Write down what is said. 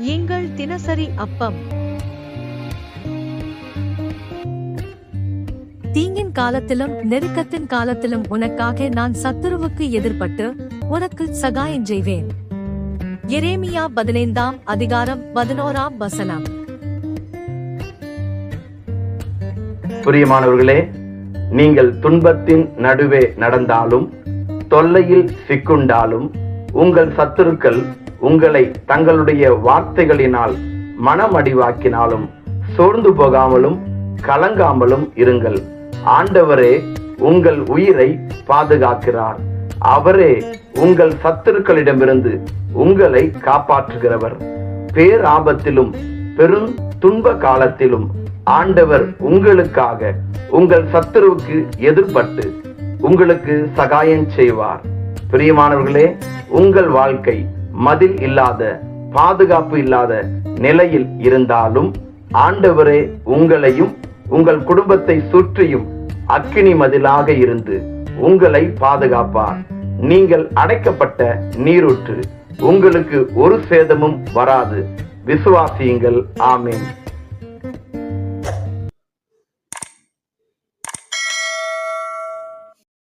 எங்கள் தினசரி அப்பம். தீங்கின் காலத்திலும் நெருக்கத்தின் காலத்திலும் உனக்காக நான் சத்துருவுக்கு எதிர்பட்டு உனக்கு சகாயம் செய்வேன். எரேமியா 15:11. பிரியமானவர்களே, நீங்கள் துன்பத்தின் நடுவே நடந்தாலும் தொல்லையில் சிக்குண்டாலும் உங்கள் சத்துருக்கள் உங்களை தங்களுடைய வார்த்தைகளினால் மனமடிவாக்கினாலும் சோர்ந்து போகாமலும் கலங்காமலும் இருங்கள். ஆண்டவரே உங்கள் உயிரை பாதுகாக்கிறார். அவரே உங்கள் சத்துருக்களிடமிருந்து உங்களை காப்பாற்றுகிறவர். பேராபத்திலும் பெரும் துன்ப காலத்திலும் ஆண்டவர் உங்களுக்காக உங்கள் சத்துருவுக்கு எதிர்பட்டு உங்களுக்கு சகாயம் செய்வார். பிரியமானவர்களே, உங்கள் வாழ்க்கை மதில் இல்லாத, பாதுகாப்பு இல்லாத நிலையில் இருந்தாலும் ஆண்டவரே உங்களையும் உங்கள் குடும்பத்தை சுற்றியும் அக்கினி மதிலாக இருந்து உங்களை பாதுகாப்பார். நீங்கள் அடைக்கப்பட்ட நீரூற்று, உங்களுக்கு ஒரு சேதமும் வராது. விசுவாசியுங்கள். ஆமென்.